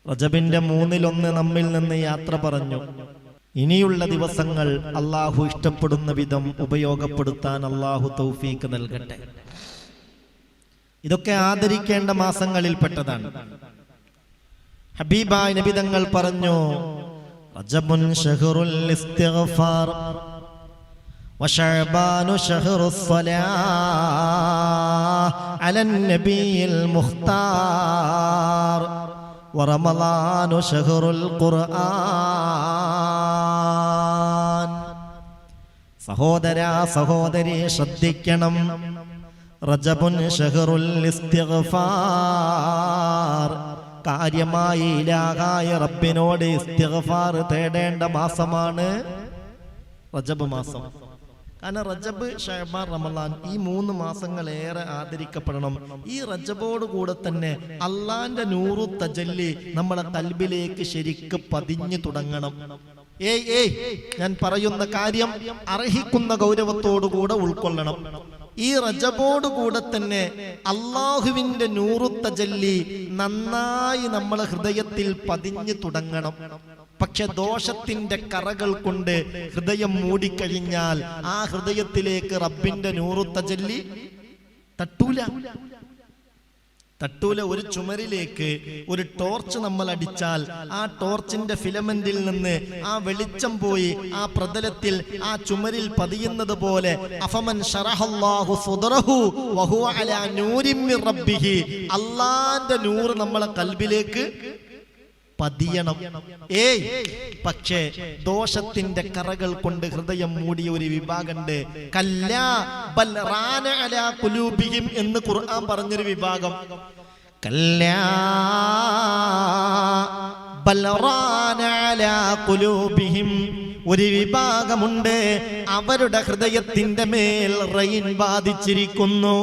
റജബിന്റെ 1/3 നമ്മിൽ നിന്ന് യാത്ര പറഞ്ഞു. ഇനിയുള്ള ദിവസങ്ങൾ അള്ളാഹു ഇഷ്ടപ്പെടുന്ന വിധം ഉപയോഗപ്പെടുത്താൻ അള്ളാഹു തൗഫീക്ക് നൽകട്ടെ. ഇതൊക്കെ ആദരിക്കേണ്ട മാസങ്ങളിൽപ്പെട്ടതാണ്. ഹബീബായ നബി തങ്ങൾ പറഞ്ഞു, റജബുൻ ശഹ്റുൽ ഇസ്തിഗ്ഫാർ വശഅബാനു ശഹ്റുസ് സ്വലാഹ് അലൻ നബിയിൽ മുഖ്താർ വറമളാനു ശഹ്റുൽ ഖുർആൻ. സഹോദരാ സഹോദരി ശ്രദ്ധിക്കണം. റജബുൻ ശഹ്റുൽ ഇസ്തിഗ്ഫാർ, കാര്യമായി ഇലാഹായ റബ്ബിനോട് ഇസ്തിഗ്ഫാർ തേടേണ്ട മാസമാണ് റജബ് മാസം. കാരണം റജബ്, ശഅബാൻ, റമളാൻ ഈ 3 മാസങ്ങൾ ഏറെ ആദരിക്കപ്പെടണം. ഈ റജബോട് കൂടെ തന്നെ അള്ളാന്റെ നൂറു തജല്ലി നമ്മളെ കൽബിലേക്ക് ശരിക്ക് പതിഞ്ഞു തുടങ്ങണം. ഞാൻ പറയുന്ന കാര്യം അർഹിക്കുന്ന ഗൗരവത്തോടുകൂടെ ഉൾക്കൊള്ളണം. ഈ റജബോട് കൂടെ തന്നെ അള്ളാഹുവിന്റെ നൂറു തജല്ലി നന്നായി നമ്മളെ ഹൃദയത്തിൽ പതിഞ്ഞു തുടങ്ങണം. പക്ഷെ ദോഷത്തിന്റെ കറകൾ കൊണ്ട് ഹൃദയം മൂടിക്കഴിഞ്ഞാൽ ആ ഹൃദയത്തിലേക്ക് റബ്ബിന്റെ നൂറു തജല്ലി തട്ടൂല. ഒരു ചുമരിലേക്ക് ഒരു ടോർച്ച് നമ്മൾ അടിച്ചാൽ ആ ടോർച്ചിന്റെ ഫിലമെന്റിൽ നിന്ന് ആ വെളിച്ചം പോയി ആ പ്രതലത്തിൽ ആ ചുമരിൽ പതിയുന്നത് പോലെ അഫമൻ ശറഹല്ലാഹു സുദ്റഹു വഹുവ അലാ നൂരിൻ മിർ റബ്ബിഹി, അല്ലാഹുവിന്റെ നൂറ് നമ്മളെ കൽബിലേക്ക് പതിയണം. പക്ഷേ ദോഷത്തിന്റെ കറകൾ കൊണ്ട് ഹൃദയം മൂടിയ ഒരു വിഭാഗമുണ്ട്. കല്ലാ ബൽ റാന അലാ ഖുലൂബിഹിം എന്ന് ഖുർആൻ പറഞ്ഞൊരു വിഭാഗം. കല്ലാ ബൽ റാന അലാ ഖുലൂബിഹിം, ഒരു വിഭാഗമുണ്ട്, അവരുടെ ഹൃദയത്തിന്റെ മേൽ റൈൻ ബാധിച്ചിരിക്കുന്നു,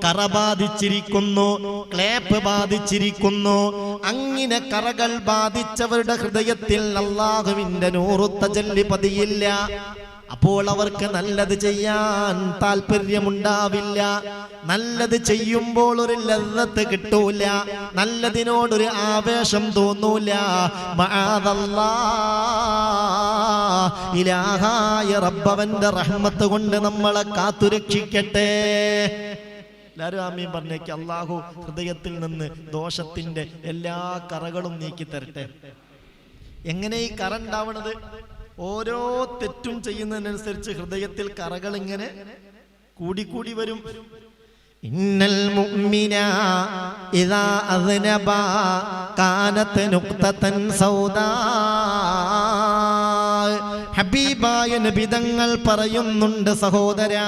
കറ ബാധിച്ചിരിക്കുന്നു, ക്ലേപ്പ് ബാധിച്ചിരിക്കുന്നു. അങ്ങനെ കറകൾ ബാധിച്ചവരുടെ ഹൃദയത്തിൽ അല്ലാഹുവിന്റെ നൂറു തജല്ലി പതിയില്ല. അപ്പോൾ അവർക്ക് നല്ലത് ചെയ്യാൻ താല്പര്യമുണ്ടാവില്ല. നല്ലത് ചെയ്യുമ്പോൾ ഒരു ലദ്ദത്ത് കിട്ടൂല, നല്ലതിനോടൊരു ആവേശം തോന്നൂല. മഅദല്ലാഹ്, ഇലാഹായ റബ്ബവന്റെ റഹ്മത്ത് കൊണ്ട് നമ്മളെ കാത്തുരക്ഷിക്കട്ടെ. എല്ലാവരും ആമീൻ പറഞ്ഞേക്ക്. അള്ളാഹു ഹൃദയത്തിൽ നിന്ന് ദോഷത്തിന്റെ എല്ലാ കറകളും നീക്കി തരട്ടെ. എങ്ങനെ ഈ കറ ഉണ്ടാവണത്? ഓരോ തെറ്റും ചെയ്യുന്നതിനനുസരിച്ച് ഹൃദയത്തിൽ കറകൾ ഇങ്ങനെ കൂടിക്കൂടി വരും. ഇന്നൽ മുഅ്മിന ഇദാ അദ്നബ കാനത് നുഖ്തതൻ സൗദാ. ഹബീബായ നബി തങ്ങൾ പറയുന്നുണ്ട്, സഹോദരാ,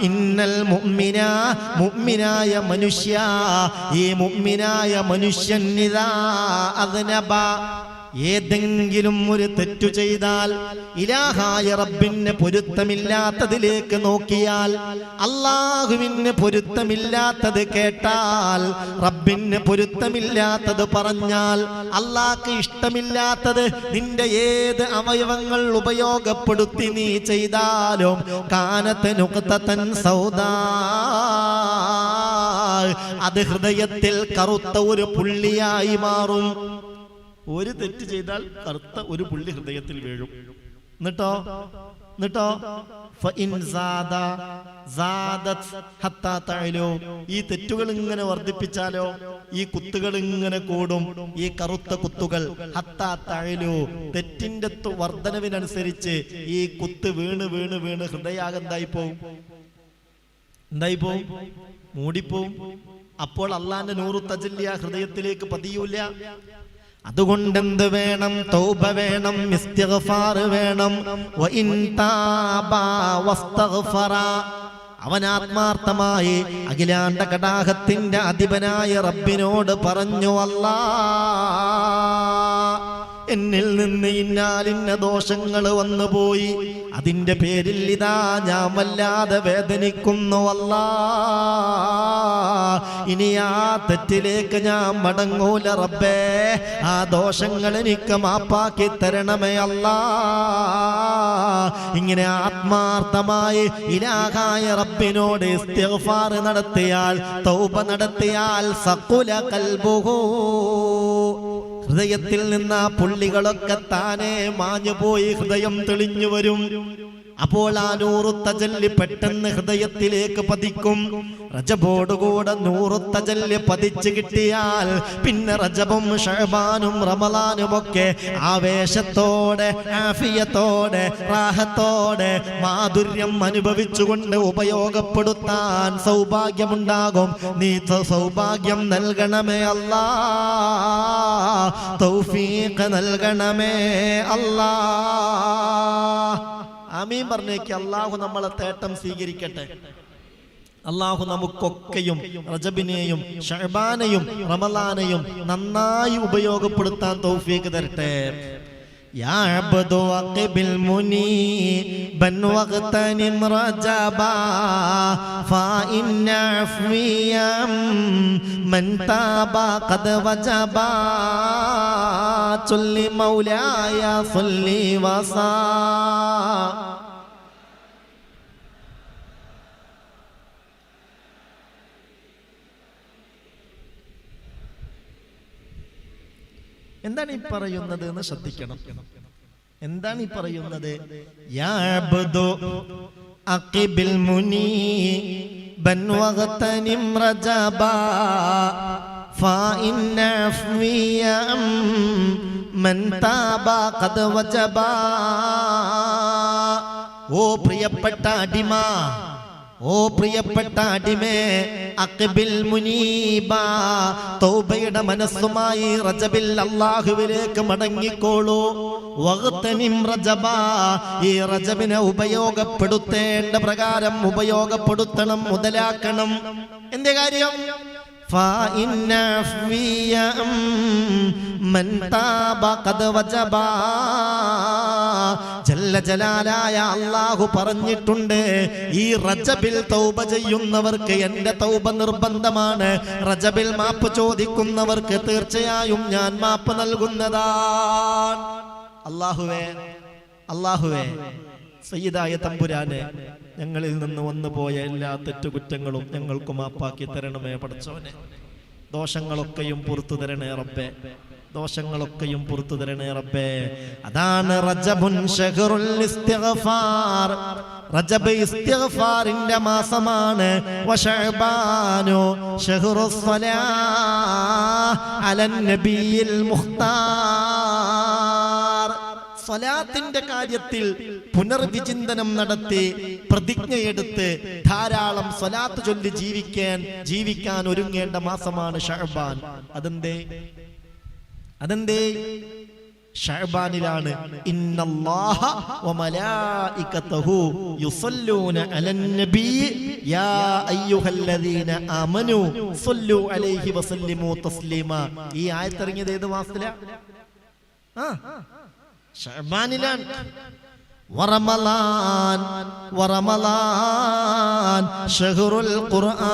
ഇന്നൽ മുഅ്മിന, മുഅ്മിനായ മനുഷ്യ, ഈ മുഅ്മിനായ മനുഷ്യൻ ഇദാ അദ്നബ, ഏതെങ്കിലും ഒരു തെറ്റു ചെയ്താൽ, ഇലാഹായ റബ്ബിന് പൊരുത്തമില്ലാത്തതിലേക്ക് നോക്കിയാൽ, അള്ളാഹുവിന് പൊരുത്തമില്ലാത്തത് കേട്ടാൽ, റബ്ബിന് പൊരുത്തമില്ലാത്തത് പറഞ്ഞാൽ, അള്ളാഹ്ക്ക് ഇഷ്ടമില്ലാത്തത് നിന്റെ ഏത് അവയവങ്ങൾ ഉപയോഗപ്പെടുത്തി നീ ചെയ്താലും കാനത്ത് നുഖ്തതൻ സൗദാ, അത് ഹൃദയത്തിൽ കറുത്ത ഒരു പുള്ളിയായി മാറും. ഒരു തെറ്റ് ചെയ്താൽ കറുത്ത ഒരു പുള്ളി ഹൃദയത്തിൽ വീഴും. എന്നിട്ടോ ഈ തെറ്റുകൾ ഇങ്ങനെ വർദ്ധിപ്പിച്ചാലോ ഈ കുത്തുകൾ ഇങ്ങനെ കൂടും. ഈ കറുത്ത കുത്തുകൾ ഹത്താ തഅലു, തെറ്റിന്റെ വർധനവിനനുസരിച്ച് ഈ കുത്ത് വീണ് വീണ് വീണ് ഹൃദയാകം എന്തായിപ്പോവും? മൂടിപ്പോവും. അപ്പോൾ അള്ളാന്റെ നൂറു തജല്ലി ആ ഹൃദയത്തിലേക്ക് പതിയൂല. അതുകൊണ്ടെന്ത് വേണം? തൗബ വേണം, ഇസ്തിഗ്ഫാർ വേണം. വഇൻ താബാ വസ്തഗ്ഫറ, അവൻ ആത്മാർത്ഥമായി അഖിലാണ്ട കടാഹത്തിന്റെ അധിപനായ റബ്ബിനോട് പറഞ്ഞു, അല്ലാഹ്, എന്നിൽ നിന്ന് ഇന്നാലിന്ന ദോഷങ്ങൾ വന്നുപോയി, അതിന്റെ പേരിൽ ഇതാ ഞാൻ വല്ലാതെ വേദനിക്കുന്നു അല്ലാഹ്, ഇനി ആ തെറ്റിലേക്ക് ഞാൻ മടങ്ങൂല റബ്ബേ, ആ ദോഷങ്ങൾ എനിക്ക് മാപ്പാക്കി തരണമേ അല്ലാഹ്. ഇങ്ങനെ ആത്മാർത്ഥമായി ഇലാഹായ റബ്ബിനോട് ഇസ്തിഗ്ഫാർ നടത്തിയാൽ, തൗബ നടത്തിയാൽ, സഖുല ഖൽബുഹു, ഹൃദയത്തിൽ നിന്ന് ആ പുള്ളികളൊക്കെ താനെ മാഞ്ഞുപോയി ഹൃദയം തെളിഞ്ഞു വരും. അപ്പോൾ ആ നൂറു തജല്ലി പെട്ടെന്ന് ഹൃദയത്തിലേക്ക് പതിക്കും. റജബോടുകൂടെ നൂറു തജല്ലി പതിച്ചു കിട്ടിയാൽ പിന്നെ റജബും ശഅബാനും റമളാനും ഒക്കെ ആവേശത്തോടെ ആഫിയത്തോടെ റാഹത്തോടെ മാധുര്യം അനുഭവിച്ചുകൊണ്ട് ഉപയോഗപ്പെടുത്താൻ സൗഭാഗ്യമുണ്ടാകും. നീ സൗഭാഗ്യം നൽകണമേ അല്ലാ, തൗഫീഖ് നൽകണമേ അല്ലാ. ആമീൻ പറഞ്ഞേക്ക്. അല്ലാഹു നമ്മളെ തേട്ടം സ്വീകരിക്കട്ടെ. അല്ലാഹു നമുക്കൊക്കെയും റജബിനെയും ശഅബാനെയും റമളാനെയും നന്നായി ഉപയോഗപ്പെടുത്താൻ തൗഫീഖ് തരട്ടെ. യാ അബ്ദു അഖ്ബിൽ മുനീബൻ വഗ്തനിം റജബാ ഫഇന്ന അഫ്വിയം മൻ താബ ഖദ് വജബാ ചൊല്ലി മൗലായ സല്ലി വസാ. എന്താണ് ഈ പറയുന്നത് എന്ന് ശ്രദ്ധിക്കണം. എന്താണ് ഈ പറയുന്നത്? യാ അബ്ദു അഖ്ബിൽ മുനീബൻ വഗ്തനിം റജബാ ഫഇന്ന അഫ്വിയം മൻ താബ ഖദ് വജബാ. ഓ പ്രിയപ്പെട്ട അടിമ, ഓ പ്രിയപ്പെട്ട അടിമേ, അഖ്ബിൽ മുനീബ, തൗബയുടെ മനസ്സുമായി റജബിൽ അല്ലാഹുവിലേക്ക് മടങ്ങിക്കോളൂ. വഗ്തനിം റജബ, ഈ റജബിനെ ഉപയോഗപ്പെടുത്തേണ്ട പ്രകാരം ഉപയോഗപ്പെടുത്തണം, മുതലാക്കണം. എന്തേ കാര്യം? ഫഇന്ന അഫ്വിയം മൻ താബ ഖദ് വജബാ. ജല്ല ജലാലായ അല്ലാഹു പറഞ്ഞിട്ടുണ്ട്, ഈ റജബിൽ തൗബ ചെയ്യുന്നവർക്ക് എന്റെ തൗബ നിർബന്ധമാണ്. റജബിൽ മാപ്പ് ചോദിക്കുന്നവർക്ക് തീർച്ചയായും ഞാൻ മാപ്പ് നൽകുന്നതാണ്. അല്ലാഹുവേ, അല്ലാഹുവേ, സയ്യിദായ തമ്പുരാനെ, ഞങ്ങളിൽ നിന്ന് വന്നുപോയ എല്ലാ തെറ്റുകുറ്റങ്ങളും ഞങ്ങൾക്ക് മാപ്പാക്കി തരണമേ പടച്ചവനെ. ദോഷങ്ങളൊക്കെയും പുറത്തു തരണേ റബ്ബേ, ദോഷങ്ങളൊക്കെയും പുറത്തു തരണേ റബ്ബേ. അതാണ് റജബുൻ ശഹറുൽ ഇസ്തിഗ്ഫാർ. റജബ് ഇസ്തിഗ്ഫാറിന്റെ മാസമാണ്. വശഅബാനു ശഹറുസ് സ്വലാഹ് അലൻ നബിയിൽ മുഖ്താർ. സ്വലാത്തിന്റെ കാര്യത്തിൽ പുനർവിചിന്തനം നടത്തി പ്രതിജ്ഞയെടുത്ത് ധാരാളം സ്വലാത്ത് ചൊല്ലി ജീവിക്കാൻ ഒരുങ്ങേണ്ട മാസമാണ് ശഅബാൻ. അതെന്തേ ശഅബാനിലാണ് ഇന്നല്ലാഹ വമലായികതഹു യുസല്ലൂന അലൻ നബി യാ അയ്യുഹല്ലദീന ആമനു സല്ലു അലൈഹി വസല്ലിമു തസ്ലീമാ. ഈ ആയത്ത് ഇറങ്ങിയത് ഏത് മാസത്തിലാ? ശഅബാനിലാണ്. വറമളാൻ വറമളാൻ ശഹറുൽ ഖുർആൻ.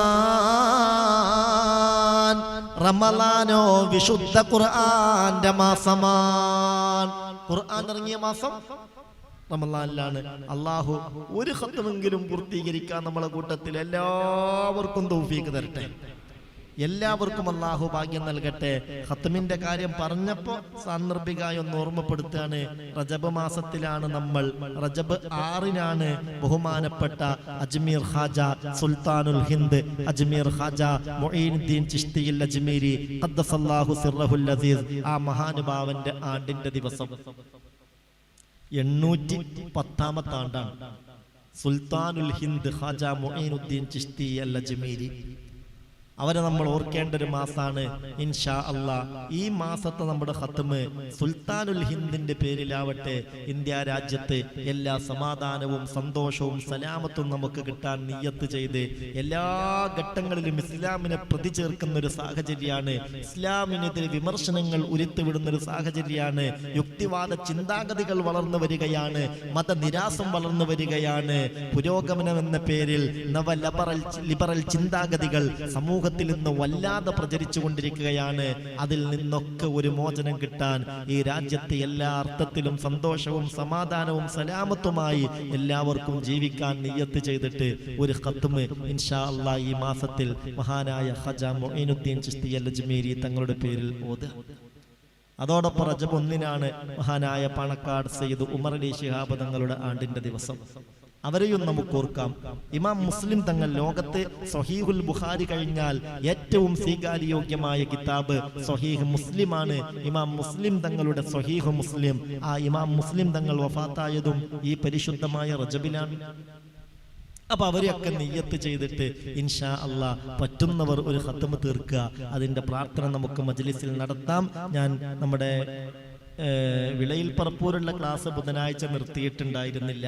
റമളാനോ വിശുദ്ധ ഖുർആന്റെ മാസമാണ്. ഖുർആൻ ഇറങ്ങിയ മാസം റമളാനിലാണ്. അല്ലാഹു ഒരു ഖത്മെങ്കിലും പൂർത്തീകരിക്കാൻ നമ്മളെ കൂട്ടത്തിൽ എല്ലാവർക്കും തൗഫീഖ് തരട്ടെ. എല്ലാവർക്കും അല്ലാഹു ഭാഗ്യം നൽകട്ടെ. ഖത്മിന്റെ കാര്യം പറഞ്ഞപ്പോൾ സാന്ദർഭികമായി ഒന്ന് ഓർമ്മപ്പെടുത്തുകയാണ്. റജബ് മാസത്തിലാണ് നമ്മൾ. റജബ് 6-നാണ് ബഹുമാനപ്പെട്ട അജ്മീർ ഖാജ സുൽത്താനുൽ ഹിന്ദ് അജ്മീർ ഖാജ മുഈനുദ്ദീൻ ചിശ്തിയിൽ അജ്മീരി ഖദ്ദസല്ലാഹു സിർറഹുൽ അസീസ്, ആ മഹാനുഭാവന്റെ ആണ്ടിന്റെ ദിവസം. 810-ാമത്തെ ആണ്ടാണ് സുൽത്താനുൽ ഹിന്ദ് ഖാജ മുഈനുദ്ദീൻ ചിശ്തി അൽ അജ്മീരി. അവരെ നമ്മൾ ഓർക്കേണ്ട ഒരു മാസാണ് ഇൻഷാ അല്ലാ. ഈ മാസത്തെ നമ്മുടെ ഖത്മ് സുൽത്താനുൽ ഹിന്ദിന്റെ പേരിലാവട്ടെ. ഇന്ത്യ രാജ്യത്ത് എല്ലാ സമാധാനവും സന്തോഷവും സലാമത്തും നമുക്ക് കിട്ടാൻ നിയ്യത്ത് ചെയ്ത് എല്ലാ ഘട്ടങ്ങളിലും ഇസ്ലാമിനെ പ്രതി ചേർക്കുന്ന ഒരു സാഹചര്യമാണ്. ഇസ്ലാമിനെതിരെ വിമർശനങ്ങൾ ഉരുത്തുവിടുന്ന ഒരു സാഹചര്യമാണ്. യുക്തിവാദ ചിന്താഗതികൾ വളർന്നു വരികയാണ്. മതനിരാസം വളർന്നു വരികയാണ്. പുരോഗമനം എന്ന പേരിൽ നവ ലിബറൽ ചിന്താഗതികൾ സമൂഹ നിന്ന് വല്ലാതെ പ്രചരിച്ചു കൊണ്ടിരിക്കുകയാണ്. അതിൽ നിന്നൊക്കെ ഒരു മോചനം കിട്ടാൻ ഈ രാജ്യത്തെ എല്ലാ അർത്ഥത്തിലും സന്തോഷവും സമാധാനവും സലാമത്തുമായി എല്ലാവർക്കും ജീവിക്കാൻ നിയ്യത്ത് ചെയ്തിട്ട് ഒരു ഖത്മ് ഇൻഷാ അല്ലാഹ് ഈ മാസത്തിൽ മഹാനായ ഖാജ മുഈനുദ്ദീൻ ചിശ്തി അൽ അജ്മീരി തങ്ങളുടെ പേരിൽ ഓതുക. അതോടൊപ്പം റജബ് 1 മഹാനായ പാണക്കാട് സയ്യിദ് ഉമർ അലി ശിഹാബ് തങ്ങളുടെ ആണ്ടിന്റെ ദിവസം. അവരെയും നമുക്ക് ഓർക്കാം. ഇമാം മുസ്ലിം തങ്ങൾ ലോകത്ത് സ്വഹീഹുൽ ബുഖാരി കഴിഞ്ഞാൽ ഏറ്റവും സ്വീകാര്യോഗ്യമായ കിതാബ് സ്വഹീഹ് മുസ്ലിമാണ്. ഇമാം മുസ്ലിം തങ്ങളുടെ സ്വഹീഹ് മുസ്ലിം. ആ ഇമാം മുസ്ലിം തങ്ങൾ വഫാത്തായതും ഈ പരിശുദ്ധമായ റജബിലാണ്. അപ്പൊ അവരെയൊക്കെ നിയ്യത്ത് ചെയ്തിട്ട് ഇൻഷാ അല്ലാഹ് പറ്റുന്നവർ ഒരു ഖത്മ് തീർക്കുക. അതിന്റെ പ്രാർത്ഥന നമുക്ക് മജ്ലിസിൽ നടത്താം. ഞാൻ നമ്മുടെ വിളയിൽ പറപ്പൂരുള്ള ക്ലാസ് ബുധനാഴ്ച നിർത്തിയിട്ടുണ്ടായിരുന്നില്ല.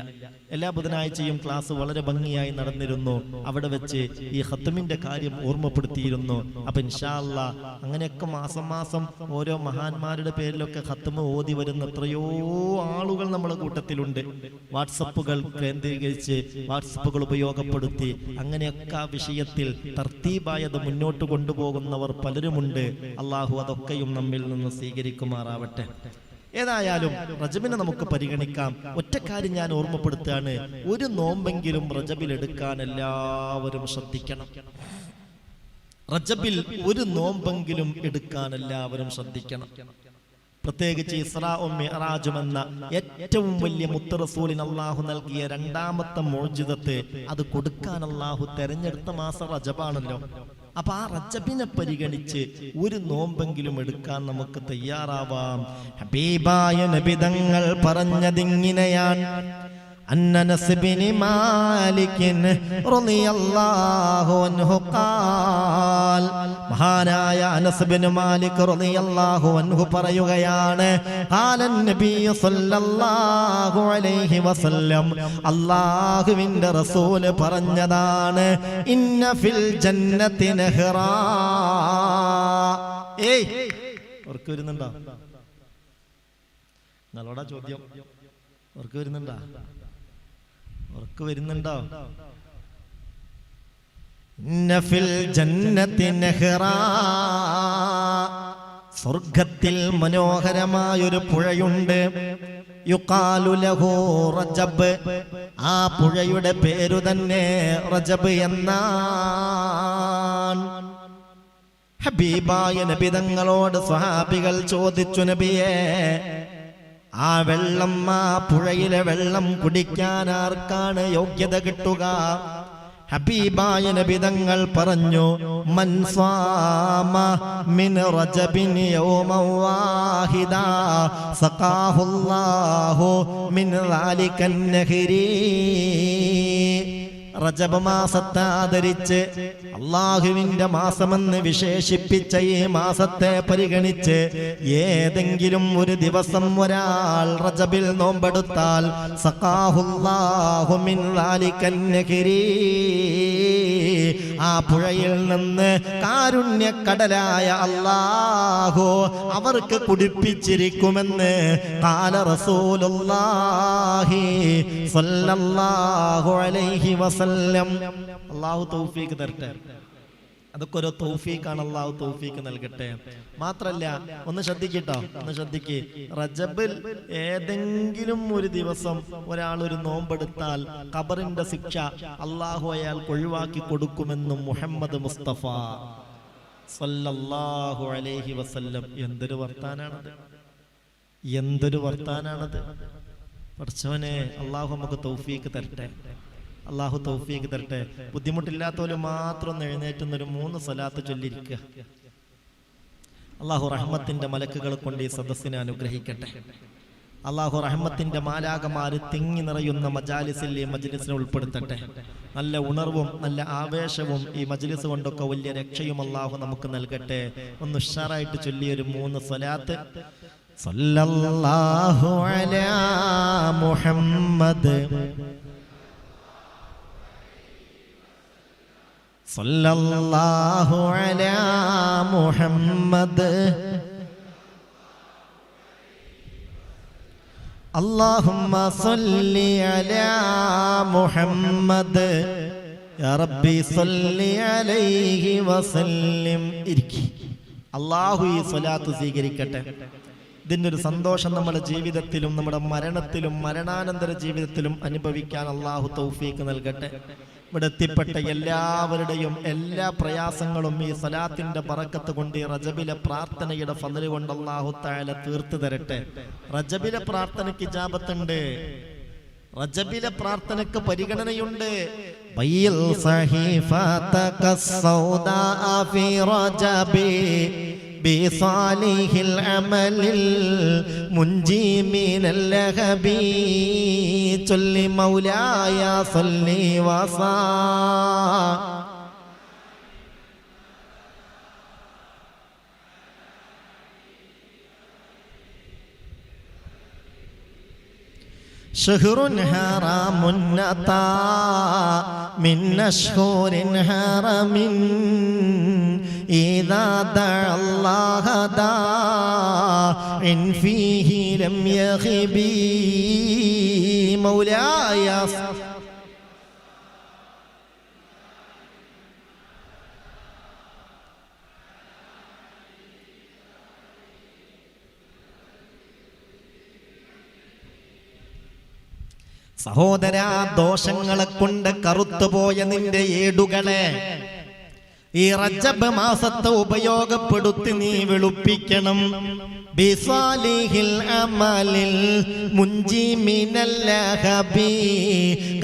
എല്ലാ ബുധനാഴ്ചയും ക്ലാസ് വളരെ ഭംഗിയായി നടന്നിരുന്നു. അവിടെ വെച്ച് ഈ ഖത്മിന്റെ കാര്യം ഓർമ്മപ്പെടുത്തിയിരുന്നു. അപ്പൊ ഇൻഷാ അല്ലാഹ് അങ്ങനെയൊക്കെ മാസം മാസം ഓരോ മഹാന്മാരുടെ പേരിലൊക്കെ ഖത്മ് ഓതി വരുന്ന എത്രയോ ആളുകൾ നമ്മുടെ കൂട്ടത്തിലുണ്ട്. വാട്സപ്പുകൾ കേന്ദ്രീകരിച്ച് വാട്സപ്പുകൾ ഉപയോഗപ്പെടുത്തി അങ്ങനെയൊക്കെ ആ വിഷയത്തിൽ തർത്തീബായത് മുന്നോട്ട് കൊണ്ടുപോകുന്നവർ പലരുമുണ്ട്. അള്ളാഹു അതൊക്കെയും നമ്മിൽ നിന്ന് സ്വീകരിക്കുമാറാവട്ടെ. ഏതായാലും റജബിനെ നമുക്ക് പരിഗണിക്കാം. ഒറ്റക്കാര്യം ഞാൻ ഓർമ്മപ്പെടുത്തുകയാണ്, ഒരു നോമ്പെങ്കിലും റജബിൽ എടുക്കാൻ എല്ലാവരും ശ്രദ്ധിക്കണം. റജബിൽ ഒരു നോമ്പെങ്കിലും എടുക്കാൻ എല്ലാവരും ശ്രദ്ധിക്കണം. പ്രത്യേകിച്ച് ഇസ്രാഉം മിഅ്റാജും എന്ന ഏറ്റവും വലിയ മുത്ത് റസൂലിന് അല്ലാഹു നൽകിയ രണ്ടാമത്തെ മുഅ്ജിസത്ത്, അത് കൊടുക്കാൻ അല്ലാഹു തെരഞ്ഞെടുത്ത മാസം റജബാണല്ലോ. അപ്പൊ ആ റജബിനെ പരിഗണിച്ച് ഒരു നോമ്പെങ്കിലും എടുക്കാൻ നമുക്ക് തയ്യാറാവാം. ഹബീബായ നബി തങ്ങൾ പറഞ്ഞതിങ്ങനെയാണ്: അനസ് ബിൻ മാലിക് റളിയല്ലാഹു അൻഹു ഖാൽ, മഹാനായ അനസ് ബിൻ മാലിക് റളിയല്ലാഹു അൻഹു പറയുകയാണ്, ഖാലൻ നബി സല്ലല്ലാഹു അലൈഹി വസല്ലം, അല്ലാഹുവിന്റെ റസൂൽ പറഞ്ഞതാണ്, ഇന്ന ഫിൽ ജന്നതി നഹറാ. ഓർക്ക് വരുന്നുണ്ടോ? നിങ്ങളോടാ ചോദ്യം. ഓർക്ക് വരുന്നുണ്ടോ? ഓർക്ക് വരുന്നുണ്ടോ? നഫിൽ ജന്നത്തി നഹ്റാ, സ്വർഗത്തിൽ മനോഹരമായൊരു പുഴയുണ്ട്. യുഖാലു ലഹു റജബ്, ആ പുഴയുടെ പേരു തന്നെ റജബ് എന്നാണ്. ഹബീബായ നബി തങ്ങളോട് സ്വഹാബികൾ ചോദിച്ചു, നബിയേ, ആ വെള്ളം, ആ പുഴയിലെ വെള്ളം കുടിക്കാൻ ആർക്കാണ് യോഗ്യത കിട്ടുക? ഹബീബായ നബി തങ്ങൾ പറഞ്ഞു, മൻ സ്വാമ മിൻ റജബിൻ യൗമൻ വാഹിദാ സഖാഹുല്ലാഹു മിൻ ദാലികൻ നഹരി. റജബ് മാസത്തെ ആദരിച്ച് അള്ളാഹുവിന്റെ മാസമെന്ന് വിശേഷിപ്പിച്ച ഈ മാസത്തെ പരിഗണിച്ച് ഏതെങ്കിലും ഒരു ദിവസം ഒരാൾ റജബിൽ നോമ്പെടുത്താൽ സഖാഹുല്ലാഹു മിൻ ദാലികൻ നഹരി, ആ പുഴയിൽ നിന്ന് കാരുണ്യക്കടലായ അല്ലാഹു അവർക്ക് കുടിപ്പിച്ചിരിക്കുമെന്ന് ഖാല റസൂലുള്ളാഹി സ്വല്ലല്ലാഹു അലൈഹി വസല്ലം. അല്ലാഹു തൗഫീഖ് തരട്ടെ. അതൊക്കെ ഒരു തൗഫീഖാണ്. അല്ലാഹു തൗഫീഖ് നൽകട്ടെ. മാത്രല്ല, ഒന്ന് ശ്രദ്ധിക്കട്ടോ, ഒന്ന് ശ്രദ്ധിക്ക്. റജബിൽ ഏതെങ്കിലും ഒരു ദിവസം ഒരാൾ ഒരു നോമ്പെടുത്താൽ ഖബറിന്റെ ശിക്ഷ അല്ലാഹു അയാൾക്ക് ഒഴിവാക്കി കൊടുക്കുമെന്നും മുഹമ്മദ് മുസ്തഫ സല്ലല്ലാഹു അലൈഹി വസല്ലം. എന്തൊരു വർത്താനാണത്, എന്തൊരു വർത്താനാണത്. പഠിച്ചവനെ, അല്ലാഹു നമുക്ക് തൗഫീഖ് തരട്ടെ. അല്ലാഹു തൗഫീഖ് തരട്ടെ. ബുദ്ധിമുട്ടില്ലാത്തവര് മാത്രം ഒന്ന് എഴുന്നേറ്റുന്നൊരു 3 സ്വലാത്ത് ചൊല്ലിരിക്കുക. അല്ലാഹു റഹ്മത്തിന്റെ മലക്കുകൾ കൊണ്ട് ഈ സദസ്സിനെ അനുഗ്രഹിക്കട്ടെ. അല്ലാഹു റഹ്മത്തിന്റെ മാലാകമാര് തിങ്ങി നിറയുന്ന മജാലിസിൽ ഈ മജ്ലിസിനെ ഉൾപ്പെടുത്തട്ടെ. നല്ല ഉണർവും നല്ല ആവേശവും ഈ മജ്ലിസ് കൊണ്ടൊക്കെ വലിയ രക്ഷയും അല്ലാഹു നമുക്ക് നൽകട്ടെ. ഒന്ന് ഉഷാറായിട്ട് ചൊല്ലിയൊരു 3 സ്വലാത്ത്. സല്ലല്ലാഹു അലാ മുഹമ്മദ്, സല്ലല്ലാഹു അലാ മുഹമ്മദ്, അല്ലാഹുമ്മ സല്ലി അലാ മുഹമ്മദ്, യാ റബ്ബി സല്ലി അലൈഹി വസല്ലം. ഇരിക്കി. അല്ലാഹു ഈ സ്വലാത്ത് സ്വീകരിക്കട്ടെ. ഇതിൻ്റെ ഒരു സന്തോഷം നമ്മുടെ ജീവിതത്തിലും നമ്മുടെ മരണത്തിലും മരണാനന്തര ജീവിതത്തിലും അനുഭവിക്കാൻ അല്ലാഹു തൗഫീഖ് നൽകട്ടെ. ഇവിടെ എത്തിപ്പെട്ട എല്ലാവരുടെയും എല്ലാ പ്രയാസങ്ങളും ഈ സലാത്തിന്റെ ബറക്കത്ത് കൊണ്ട് ഈ റജബിലെ പ്രാർത്ഥനയുടെ ഫള് കൊണ്ട് അല്ലാഹു തആല തീർത്തു തരട്ടെ. റജബിലെ പ്രാർത്ഥനയ്ക്ക് ഇജാബത്തുണ്ട്, റജബിലെ പ്രാർത്ഥനയ്ക്ക് പരിഗണനയുണ്ട്. ബയ്യിൽ സഹീഫതക സൗദാ ഫി റജബി ബിസാലിഹിൽ അമലിൽ മുൻജി മിനൽ ലഹബി ചൊല്ലി മൗലായ സല്ലി വസാ. ഷഹ്റുൻ ഹറാമുൻ അതാ മിൻ അശ്ഹൂരിൻ ഹറമിൻ ഇദാ ദഅല്ലാഹ ദാഇൻ ഫീഹി ലം യഖിബി മൗലായ. സഹോദരാ, ദോഷങ്ങളെ കൊണ്ട് കറുത്തുപോയ നിന്റെ ഏടുകളെ ഈ റജബ് മാസത്തെ ഉപയോഗപ്പെടുത്തി നീ വെളുപ്പിക്കണം. ബിസാലിഹിൽ അമലിൽ മുൻജി മിനൽ ലഹബി,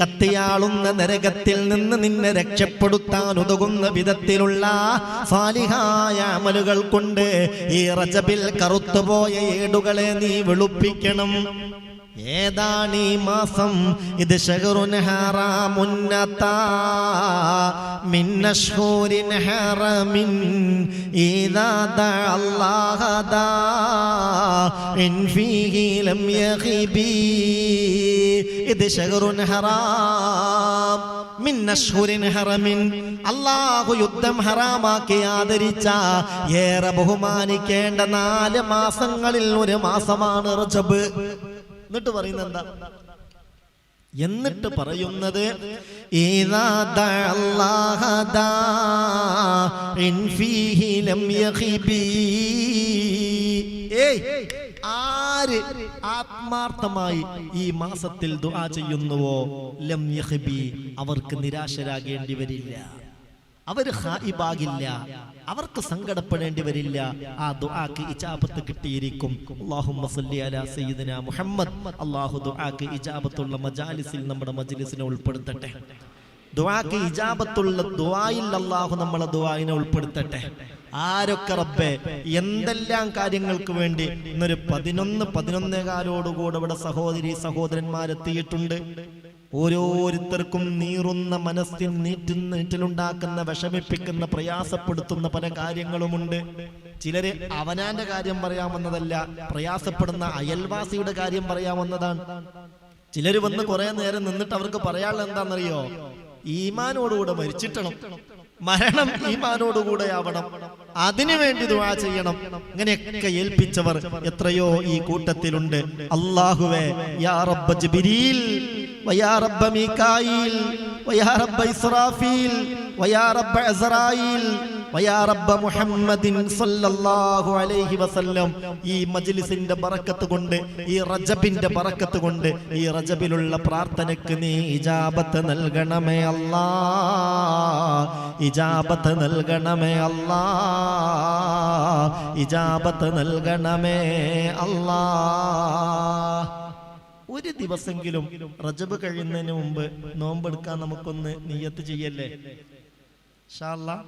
കത്തിയാളുന്ന നരകത്തിൽ നിന്ന് നിന്നെ രക്ഷപ്പെടുത്താൻ ഉതകുന്ന വിധത്തിലുള്ള സാലിഹായ അമലുകൾ കൊണ്ട് ഈ റജബിൽ കറുത്തുപോയ ഏടുകളെ നീ വെളുപ്പിക്കണം. ഏതാണ് ഈ മാസം? ഇത് ശഹ്റുൻ ഹറാമുൻ അതാ മിൻ അശ്ഹൂരിൻ ഹറമിൻ ഇദാ ദഅല്ലാഹ ദാഇൻ ഫീഹി ലം യഖിബി. ഇത് ശഹ്റുൻ ഹറാം മിൻ അശ്ഹൂരിൻ ഹറമിൻ, അല്ലാഹു യുദ്ധം ഹറാമാക്കി ആദരിച്ച ഏറെ ബഹുമാനിക്കേണ്ട 4 മാസങ്ങളിൽ ഒരു മാസമാണ് റജബ്. എന്നിട്ട് പറയുന്നത് എന്താ? എന്നിട്ട് പറയുന്നത് ഇദാ ദഅല്ലാഹ ദാഇൻ ഫീഹി ലം യഖിബി. ആര് ആത്മാർത്ഥമായി ഈ മാസത്തിൽ ദുആ ചെയ്യുന്നുവോ ലം യഖിബി, അവർക്ക് നിരാശരാകേണ്ടി വരില്ല, അവർ ഖായിബാകില്ല, അവർക്ക് സങ്കടപ്പെടേണ്ടി വരില്ല. ആ ദുആക്ക് ഇജാബത്ത് കിട്ടിയിരിക്കും. അല്ലാഹുമ്മ സല്ലി അലാ സയ്യിദിനാ മുഹമ്മദ്. അല്ലാഹു ദുആക്ക് ഇജാബത്തുള്ള മജാലിസിൽ നമ്മുടെ മജ്ലിസിനെ ഉൾപ്പെടുത്തട്ടെ. ദുആക്ക് ഇജാബത്തുള്ള ദുആയിൽ അല്ലാഹു നമ്മളെ ദുആയിനെ ഉൾപ്പെടുത്തട്ടെ. ആരൊക്കെ റബ്ബേ എന്തെല്ലാം കാര്യങ്ങൾക്ക് വേണ്ടി ഇന്നൊരു 11-11:15 ഇവിടെ സഹോദരി സഹോദരന്മാരെത്തിയിട്ടുണ്ട്. ഓരോരുത്തർക്കും നീറുന്ന മനസ്സിൽ നീറ്റിലുണ്ടാക്കുന്ന വിഷമിപ്പിക്കുന്ന പ്രയാസപ്പെടുത്തുന്ന പല കാര്യങ്ങളുമുണ്ട്. ചിലര് അവനാന്റെ കാര്യം പറയാമെന്നതല്ല, പ്രയാസപ്പെടുന്ന അയൽവാസിയുടെ കാര്യം പറയാമെന്നതാണ്. ചിലര് വന്ന് കുറെ നേരം നിന്നിട്ട് അവർക്ക് പറയാനുള്ള എന്താണെന്നറിയോ? ഈമാനോടുകൂടെ മരിച്ചിട്ടണം, മരണം ഈമാനോടുകൂടെ ആവണം, അതിനുവേണ്ടി ദുആ ചെയ്യണം. ഇങ്ങനെയൊക്കെ ഏൽപ്പിച്ചവർ എത്രയോ ഈ കൂട്ടത്തിലുണ്ട്. അല്ലാഹുവേ, യാ റബ്ബ ജിബ്രീൽ വയാ റബ്ബ മീകായിൽ വയാ റബ്ബ ഇസ്രാഫീൽ വയാ റബ്ബ അസ്റായീൽ വയാ റബ്ബ മുഹമ്മദിൻ സല്ലല്ലാഹു അലൈഹി വസല്ലം, ഈ മജ്ലിസിന്റെ ബറക്കത്ത് കൊണ്ട്, ഈ റജബിന്റെ ബറക്കത്ത് കൊണ്ട്, ഈ റജബിലുള്ള പ്രാർത്ഥനയ്ക്ക് നീ ഇജാബത്ത് നൽകണമേ അല്ലാ, ഇജാബത്ത് നൽകണമേ അല്ലാ, ഇജാബത്ത് നൽകണമേ അല്ലാ. ഒരു ദിവസമെങ്കിലും റജബ് കഴിയുന്നതിന് മുമ്പ് നോമ്പെടുക്കാൻ നമുക്കൊന്ന് നിയ്യത്ത് ചെയ്യല്ലേ? ഇൻഷാ അല്ലാഹ്.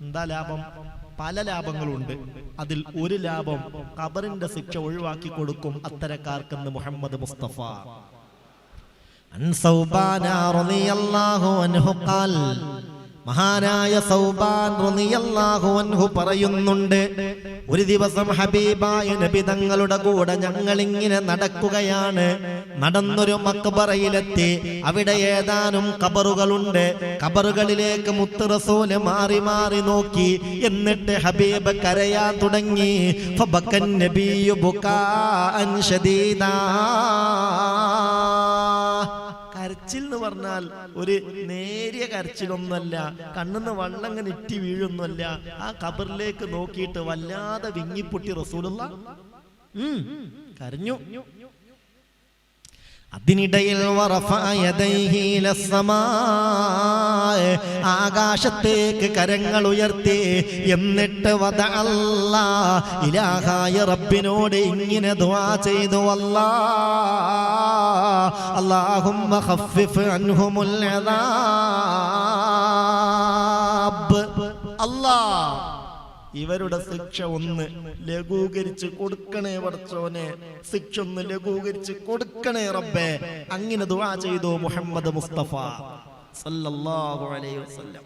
എന്താ ലാഭം? പല ലാഭങ്ങളുണ്ട്. അതിൽ ഒരു ലാഭം ഖബറിന്റെ ശിക്ഷ ഒഴിവാക്കി കൊടുക്കും അത്തരക്കാർക്കെന്ന് മുഹമ്മദ് മുസ്തഫ. അൻ സൗബാന റളിയല്ലാഹു അൻഹു ഖാൽ, മഹാനായ സൗബാൻ റളിയല്ലാഹു അൻഹു പറയുന്നുണ്ട്, ഒരു ദിവസം ഹബീബായ നബി തങ്ങളുടെ കൂടെ ഞങ്ങൾ ഇങ്ങനെ നടക്കുകയാണ്. നടന്നൊരു മക്ബറയിലെത്തി. അവിടെ ഏതാനും ഖബറുകളുണ്ട്. ഖബറുകളിലേക്ക് മുത്ത് റസൂല് മാറി മാറി നോക്കി. എന്നിട്ട് ഹബീബ് കരയാൻ തുടങ്ങി. ഫബക്കൻ നബിയു ബുകാഅൻ ശദീദാ. കരച്ചിൽ എന്ന് പറഞ്ഞാൽ ഒരു നേരിയ കരച്ചിലൊന്നുമല്ല, കണ്ണിന്ന് വെള്ളം ഇങ്ങനെ ഇറ്റി വീഴൊന്നുമല്ല. ആ ഖബറിലേക്ക് നോക്കിയിട്ട് വല്ലാതെ വിങ്ങിപ്പൊട്ടി റസൂലുള്ള കരഞ്ഞു. അതിനിടയിൽ ആകാശത്തേക്ക് കരങ്ങൾ ഉയർത്തി എന്നിട്ട് ഇലാഹായ റബ്ബിനോട് ഇങ്ങനെ ദുആ ചെയ്തു, അല്ലാഹുമ്മ ഖഫിഫ് അൻഹുമുൽ അദാബ്, അല്ലാഹ് ഇവരുടെ ശിക്ഷ ഒന്ന് ലഘൂകരിച്ച് കൊടുക്കണേ പടച്ചോനെ, ശിക്ഷ ഒന്ന് ലഘൂകരിച്ച് കൊടുക്കണേ റബ്ബേ. അങ്ങനെ ദുആ ചെയ്തു മുഹമ്മദ് മുസ്തഫ സല്ലല്ലാഹു അലൈഹി വസല്ലം.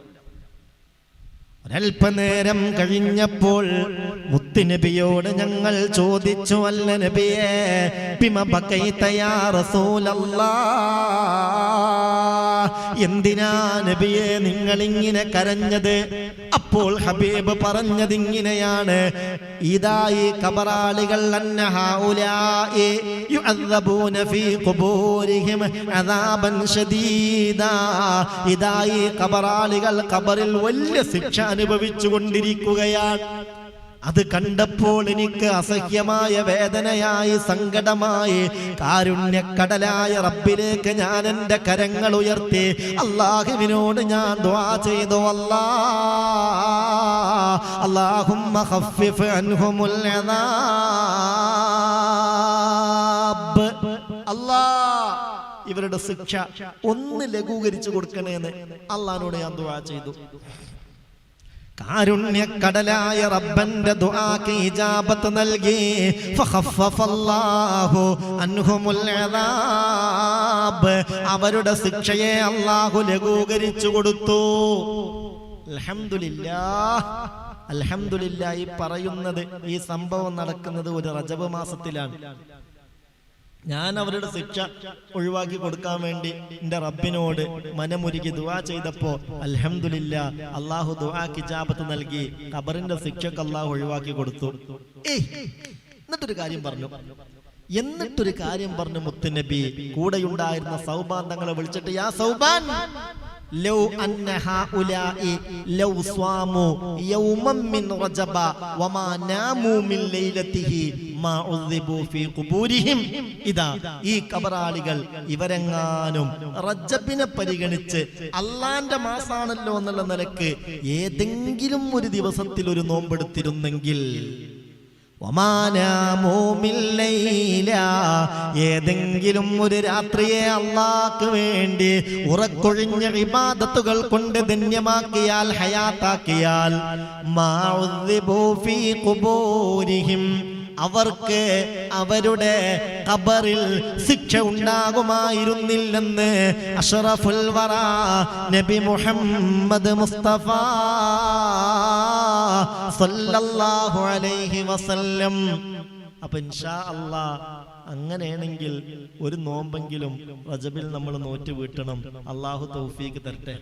ഒരൽപ്പനേരം കഴിഞ്ഞപ്പോൾ മുത്തുനബിയോട് ഞങ്ങൾ ചോദിച്ചു, അല്ല നബിയേ ബിമ ബകൈത യാ റസൂലല്ലാഹ്, എന്തിനാ നബിയേ നിങ്ങൾ ഇങ്ങനെ കരഞ്ഞത്? അപ്പോൾ ഹബീബ് പറഞ്ഞത് ഇങ്ങനെയാണ്, ഇദായി ഖബറാളികൾ അന്നഹഉലാഇ യുഅദ്ദബൂന ഫീ ഖുബൂരിഹിം അദാബൻ ശദീദാ, ഇദായി ഖബറാളികൾ ഖബറിൽ വലിയ ശിക്ഷ അനുഭവിച്ചു കൊണ്ടിരിക്കുകയാണ്. അത് കണ്ടപ്പോൾ എനിക്ക് അസഹ്യമായ വേദനയായി, സങ്കടമായി. കാരുണ്യക്കടലായ റബ്ബിലേക്ക് ഞാൻ എൻ്റെ കരങ്ങൾ ഉയർത്തി അല്ലാഹുവിനോട് ഞാൻ ദുആ ചെയ്തു, അല്ലാഹുമ്മ ഖഫിഫ് അൻഹുമുൽ അദാബ്, അല്ലാഹ് ഇവരുടെ ശിക്ഷ ഒന്ന് ലഘൂകരിച്ചു കൊടുക്കണേന്ന് അല്ലാഹുവിനോട് ഞാൻ ദുആ ചെയ്തു. കാരുണ്യക്കടലായ റബ്ബന്റെ ദുആക്ക് ഇജാബത്ത് നൽകി. ഫഖഫഫല്ലാഹു അൻഹുമുൽ അദാബ്, അവരുടെ ശിക്ഷയെ അല്ലാഹു ലഘൂകരിച്ചു കൊടുത്തു. അൽഹംദുലില്ലാഹ്, അൽഹംദുലില്ലാഹ്. ഈ പറയുന്നത്, ഈ സംഭവം നടക്കുന്നത് ഒരു റജബ് മാസത്തിലാണ്. ഞാൻ അവരുടെ ശിക്ഷ ഒഴിവാക്കി കൊടുക്കാൻ വേണ്ടി എൻ്റെ റബ്ബിനോട് മനമുരുകി ദുആ ചെയ്തപ്പോ അൽഹംദുലില്ലാഹ് അല്ലാഹു ദുആക്ക് ഇജാബത്ത് നൽകി. ഖബറിന്റെ ശിക്ഷക്ക് അല്ലാഹു ഒഴിവാക്കി കൊടുത്തു. എന്നിട്ടൊരു കാര്യം പറഞ്ഞു മുത്തുനബി. കൂടെയുണ്ടായിരുന്ന സൗബാൻ തങ്ങളെ വിളിച്ചിട്ട്, യാ സൗബാൻ, ലൗ അന്ന ഹഉലാഇ ലൗ സ്വാമു യൗമൻ മിൻ റജബ വമാ നാമു മിൻ ലൈലതിഹി മാ ഉദ്ദിബു ഫീ ഖുബൂരിഹിം. ഇദാ ഈ ഖബറാളികൾ ഇവരെങ്ങാനും റജബിനെ പരിഗണിച്ച് അല്ലാഹുവിന്റെ മാസാണല്ലോ എന്നുള്ള നിലക്ക് ഏതെങ്കിലും ഒരു ദിവസത്തിൽ ഒരു നോമ്പെടുത്തിരുന്നെങ്കിൽ, ഏതെങ്കിലും ഒരു രാത്രിയെ അല്ലാഹ്ക്ക് വേണ്ടി ഉറക്കൊഴിഞ്ഞ ഇബാദത്തുകൾ കൊണ്ട് ധന്യമാക്കിയാൽ, ഹയാത്താക്കിയാൽ, അവർക്ക് അവരുടെ ഖബറിൽ ശിക്ഷ ഉണ്ടാകുമായിരുന്നില്ലെന്ന് അഷ്റഫുൽ വറ നബി മുഹമ്മദ് മുസ്തഫ സല്ലല്ലാഹു അലൈഹി വസല്ലം. അപ്പൊ ഇൻഷാ അല്ലാഹ് അങ്ങനെയാണെങ്കിൽ ഒരു നോമ്പെങ്കിലും റജബിൽ നമ്മൾ നോറ്റ് വീട്ടണം. അല്ലാഹു തൗഫീഖ് തരട്ടെ.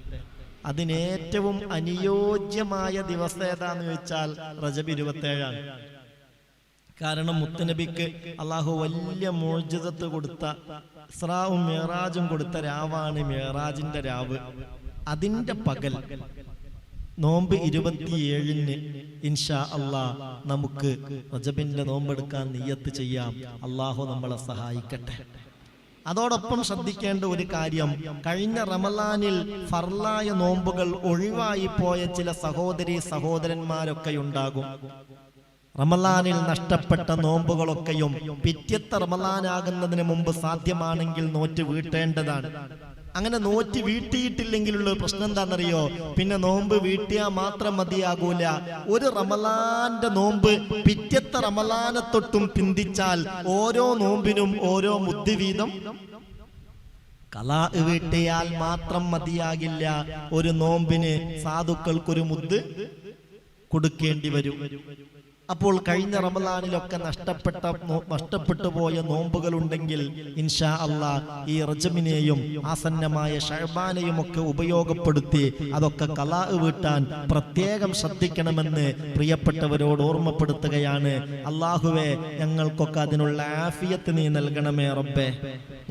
അതിനേറ്റവും അനുയോജ്യമായ ദിവസം ഏതാന്ന് ചോദിച്ചാൽ റജബ് 27-ആണ്. കാരണം മുത്തുനബിക്ക് അല്ലാഹു വലിയ മുഅ്ജിസത്ത് കൊടുത്ത, ഇസ്രാഉം മിഅ്റാജും കൊടുത്ത രാവാണ് മിഅ്റാജിന്റെ രാവ്. അതിന്റെ പകൽ നോമ്പ് 27-ന് ഇൻഷാ അല്ലാഹ് നമുക്ക് റജബിന്റെ നോമ്പെടുക്കാൻ നിയ്യത്ത് ചെയ്യാം. അല്ലാഹു നമ്മളെ സഹായിക്കട്ടെ. അതോടൊപ്പം ശ്രദ്ധിക്കേണ്ട ഒരു കാര്യം, കഴിഞ്ഞ റമളാനിൽ ഫർളായ നോമ്പുകൾ ഒഴിവായി പോയ ചില സഹോദരി സഹോദരന്മാരൊക്കെ ഉണ്ടാകും. റമളാനിൽ നഷ്ടപ്പെട്ട നോമ്പുകളൊക്കെയും പിറ്റത്തെ റമളാനാകുന്നതിന് മുമ്പ് സാധ്യമാണെങ്കിൽ നോറ്റ് വീട്ടേണ്ടതാണ്. അങ്ങനെ നോറ്റ് വീട്ടിയിട്ടില്ലെങ്കിലുള്ള പ്രശ്നം എന്താണെന്നറിയോ? പിന്നെ നോമ്പ് വീട്ടിയാൽ മാത്രം മതിയാകൂല. ഒരു റമളാന്റെ നോമ്പ് പിറ്റത്തെ റമളാനെ തൊട്ടും പിന്തിച്ചാൽ ഓരോ നോമ്പിനും ഓരോ മുദ്ദ് വീതം ഖളാ വീട്ടിയാൽ മാത്രം മതിയാകില്ല. ഒരു നോമ്പിന് സാധുക്കൾക്കൊരു കൊടുക്കേണ്ടി വരും. അപ്പോൾ കഴിഞ്ഞ റമളാനിലൊക്കെ നഷ്ടപ്പെട്ടു പോയ നോമ്പുകൾ ഉണ്ടെങ്കിൽ ഇൻഷാ അല്ലാഹ് ഈ റജബിനെയും ആസന്നമായ ശഅബാനെയും ഒക്കെ ഉപയോഗപ്പെടുത്തി അതൊക്കെ ഖളാ വീട്ടാൻ പ്രത്യേകം ശ്രദ്ധിക്കണമെന്ന് പ്രിയപ്പെട്ടവരോട് ഓർമ്മപ്പെടുത്തുകയാണ്. അല്ലാഹുവേ, ഞങ്ങൾക്കൊക്കെ അതിനുള്ള ആഫിയത്ത് നീ നൽകണമേ റബ്ബേ.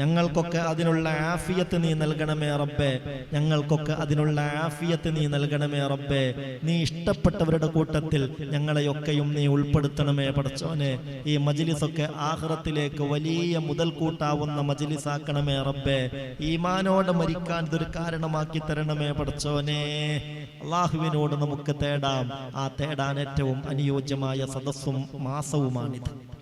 ഞങ്ങൾക്കൊക്കെ അതിനുള്ള ആഫിയത്ത് നീ നൽകണമേ റബ്ബേ. ഞങ്ങൾക്കൊക്കെ അതിനുള്ള ആഫിയത്ത് നീ നൽകണമേ റബ്ബേ. നീ ഇഷ്ടപ്പെട്ടവരുടെ കൂട്ടത്തിൽ ഞങ്ങളെയൊക്കെയും നീ ഉൾപ്പെടുത്തണമേ പടച്ചോനെ. ഈ മജ്ലിസൊക്കെ ആഖിറത്തിലേക്ക് വലിയ മുതൽക്കൂട്ടാവുന്ന മജ്ലിസാക്കണമേ റബ്ബേ. ഈമാനോടെ മരിക്കാൻ ഇതൊരു കാരണമാക്കി തരണമേ പടച്ചോനെ. അള്ളാഹുവിനോട് നമുക്ക് തേടാം. ആ തേടാൻ ഏറ്റവും അനുയോജ്യമായ സദസ്സും മാസവുമാണിത്.